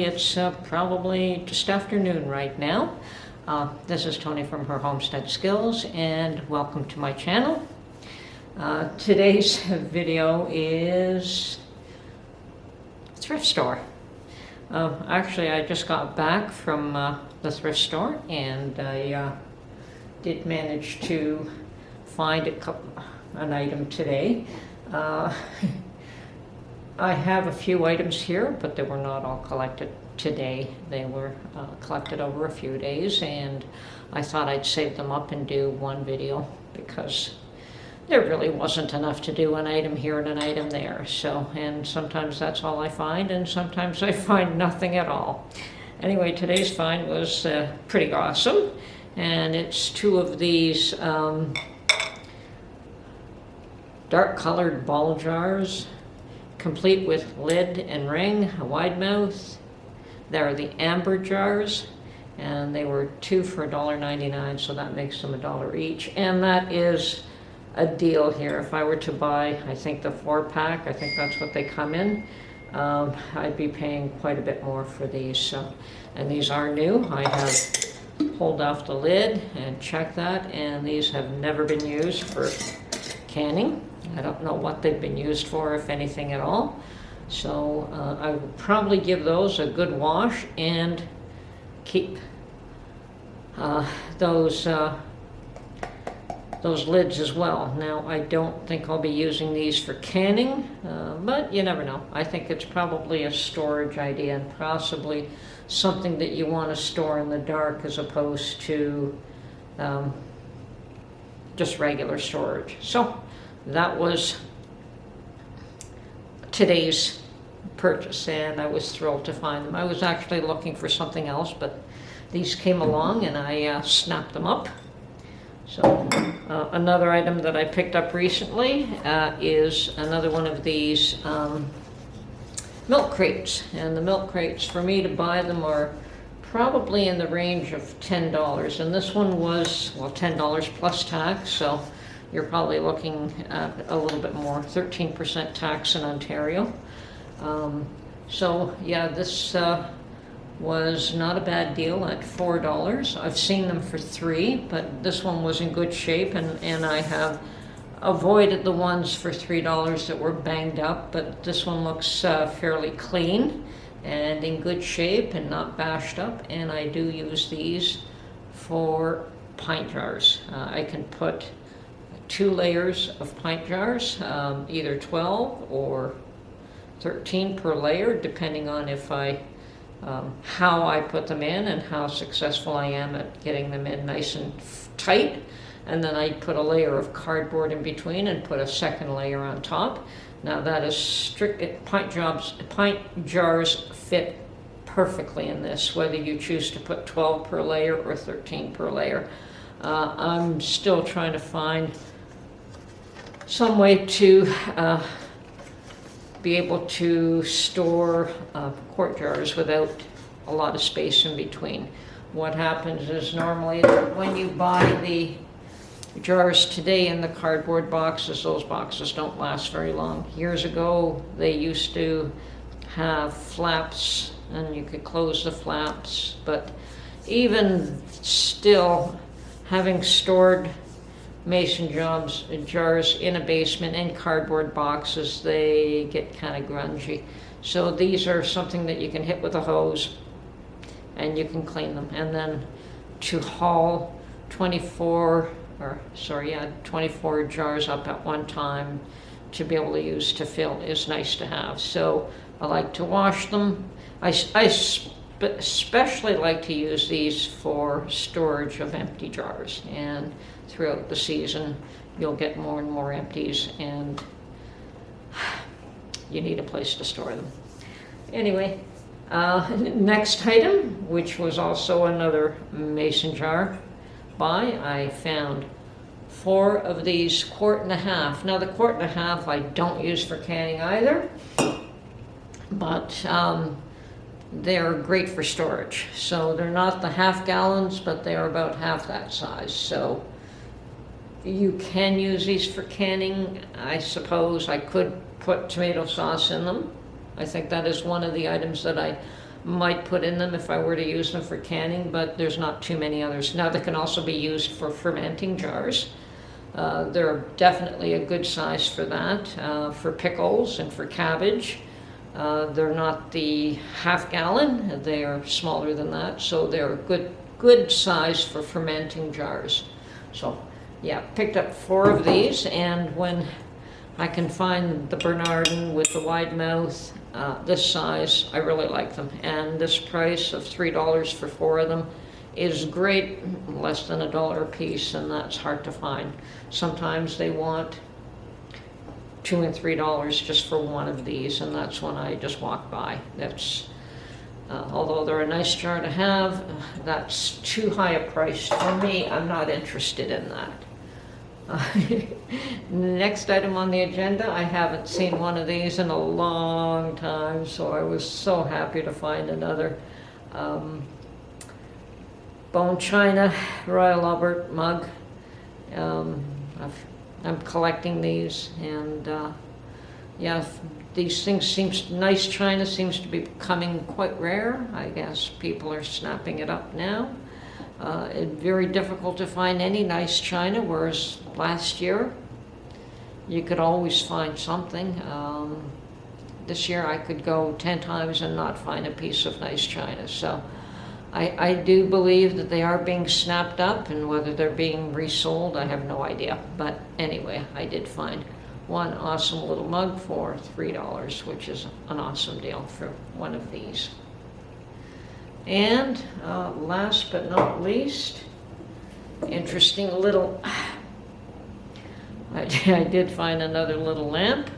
It's probably just afternoon right now. This is Tony from Her Homestead Skills, and welcome to my channel. Today's video is thrift store. Actually, I just got back from the thrift store, and I did manage to find an item today. I have a few items here, but they were not all collected today. They were collected over a few days, and I thought I'd save them up and do one video because there really wasn't enough to do an item here and an item there. So, and sometimes that's all I find, and sometimes I find nothing at all. Anyway, today's find was pretty awesome, and it's two of these dark colored ball jars, complete with lid and ring, a wide mouth. They're the amber jars, and they were two for $1.99, so that makes them $1 each. And that is a deal here. If I were to buy, I think the 4-pack, I think that's what they come in, I'd be paying quite a bit more for these. So, and these are new. I have pulled off the lid and checked that, and these have never been used for canning. I don't know what they've been used for, if anything at all. So I would probably give those a good wash and keep those lids as well. Now, I don't think I'll be using these for canning, but you never know. I think it's probably a storage idea, and possibly something that you want to store in the dark as opposed to just regular storage. So that was today's purchase, and I was thrilled to find them. I was actually looking for something else, but these came along and I snapped them up. So another item that I picked up recently is another one of these milk crates. And the milk crates, for me to buy them, are probably in the range of $10. And this one was, well, $10 plus tax, so you're probably looking at a little bit more, 13% tax in Ontario. So yeah, this was not a bad deal at $4. I've seen them for $3, but this one was in good shape, and I have avoided the ones for $3 that were banged up, but this one looks fairly clean and in good shape and not bashed up. And I do use these for pint jars. I can put 2 layers of pint jars, either 12 or 13 per layer, depending on if how I put them in and how successful I am at getting them in nice and tight. And then I put a layer of cardboard in between and put a second layer on top. Now that is strict. Pint jars fit perfectly in this, whether you choose to put 12 per layer or 13 per layer. I'm still trying to find some way to be able to store quart jars without a lot of space in between. What happens is normally when you buy the jars today in the cardboard boxes, those boxes don't last very long. Years ago, they used to have flaps, and you could close the flaps, but even still, having stored mason jars in a basement in cardboard boxes, they get kind of grungy. So these are something that you can hit with a hose and you can clean them. And then to haul 24 jars up at one time to be able to use to fill is nice to have. So I like to wash them. I especially like to use these for storage of empty jars, and throughout the season you'll get more and more empties, and you need a place to store them. Anyway, next item, which was also another mason jar buy, I found 4 of these 1.5 quart. Now the 1.5 quart I don't use for canning either, but they're great for storage. So they're not the half gallons, but they are about half that size. So you can use these for canning. I suppose I could put tomato sauce in them. I think that is one of the items that I might put in them if I were to use them for canning, but there's not too many others. Now, they can also be used for fermenting jars. They're definitely a good size for that, for pickles and for cabbage. They're not the half-gallon, they are smaller than that, so they're a good size for fermenting jars. So yeah, picked up 4 of these, and when I can find the Bernardin with the wide mouth, this size, I really like them. And this price of $3 for 4 of them is great, less than $1 a piece, and that's hard to find. Sometimes they want $2 and $3 just for one of these, and that's when I just walk by. That's although they're a nice jar to have, that's too high a price for me. I'm not interested in that. Next item on the agenda, I haven't seen one of these in a long time, so I was so happy to find another bone china Royal Albert mug. I'm collecting these, and yeah, these things nice china seems to be becoming quite rare. I guess people are snapping it up now. It's very difficult to find any nice china, whereas last year you could always find something. This year I could go 10 times and not find a piece of nice china. So I do believe that they are being snapped up, and whether they're being resold, I have no idea. But anyway, I did find one awesome little mug for $3, which is an awesome deal for one of these. And last but not least, interesting little, I did find another little lamp,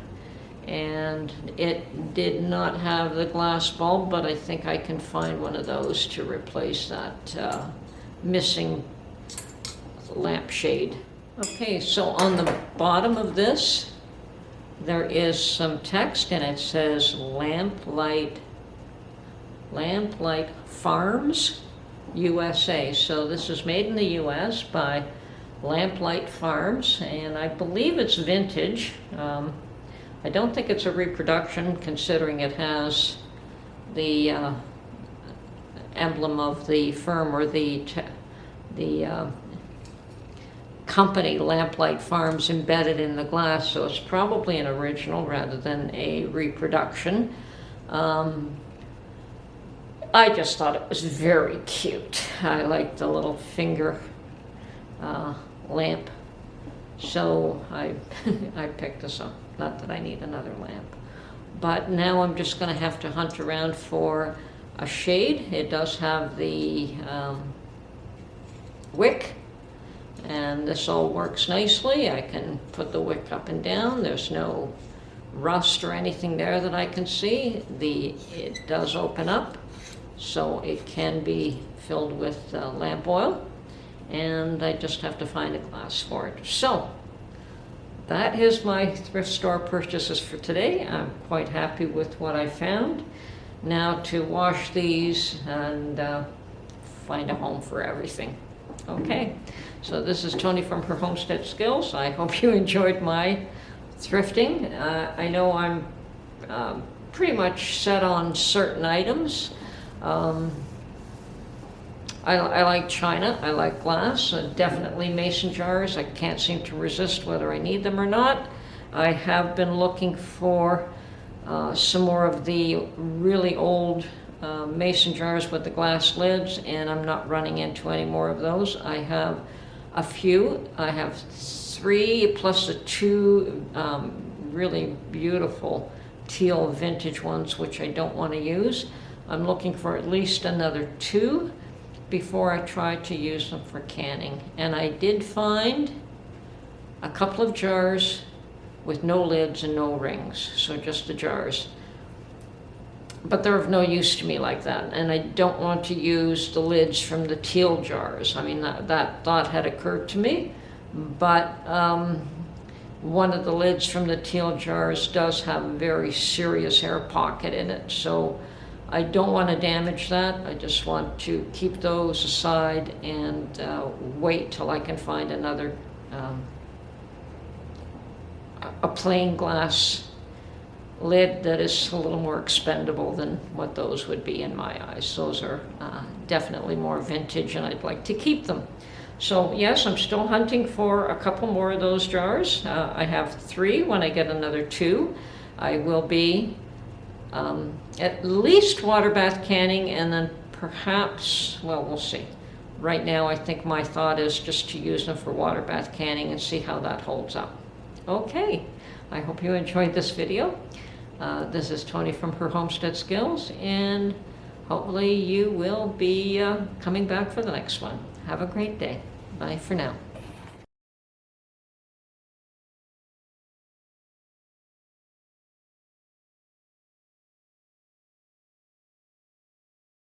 and it did not have the glass bulb, but I think I can find one of those to replace that missing lampshade. Okay, so on the bottom of this, there is some text, and it says Lamplight Farms, USA. So this is made in the US by Lamplight Farms, and I believe it's vintage. I don't think it's a reproduction, considering it has the emblem of the firm, or the company Lamplight Farms embedded in the glass, so it's probably an original rather than a reproduction. I just thought it was very cute. I like the little finger lamp, so I picked this up. Not that I need another lamp, but now I'm just going to have to hunt around for a shade. It does have the wick, and this all works nicely. I can put the wick up and down. There's no rust or anything there that I can see. It does open up, so it can be filled with lamp oil, and I just have to find a glass for it. So that is my thrift store purchases for today. I'm quite happy with what I found. Now to wash these and find a home for everything. Okay, so this is Tony from her Homestead Skills. I hope you enjoyed my thrifting. I know I'm pretty much set on certain items. I like china, I like glass, definitely mason jars. I can't seem to resist whether I need them or not. I have been looking for some more of the really old mason jars with the glass lids, and I'm not running into any more of those. I have a few. I have 3 plus the 2 really beautiful teal vintage ones, which I don't want to use. I'm looking for at least another 2 before I try to use them for canning. And I did find a couple of jars with no lids and no rings, so just the jars. But they're of no use to me like that, and I don't want to use the lids from the teal jars. I mean, that thought had occurred to me, but one of the lids from the teal jars does have a very serious air pocket in it, so I don't want to damage that. I just want to keep those aside and wait till I can find another, a plain glass lid that is a little more expendable than what those would be in my eyes. Those are definitely more vintage, and I'd like to keep them. So yes, I'm still hunting for a couple more of those jars. I have 3. When I get another 2, I will be at least water bath canning, and then perhaps, well, we'll see. Right now, I think my thought is just to use them for water bath canning and see how that holds up. Okay, I hope you enjoyed this video. This is Tony from Her Homestead Skills, and hopefully you will be coming back for the next one. Have a great day. Bye for now.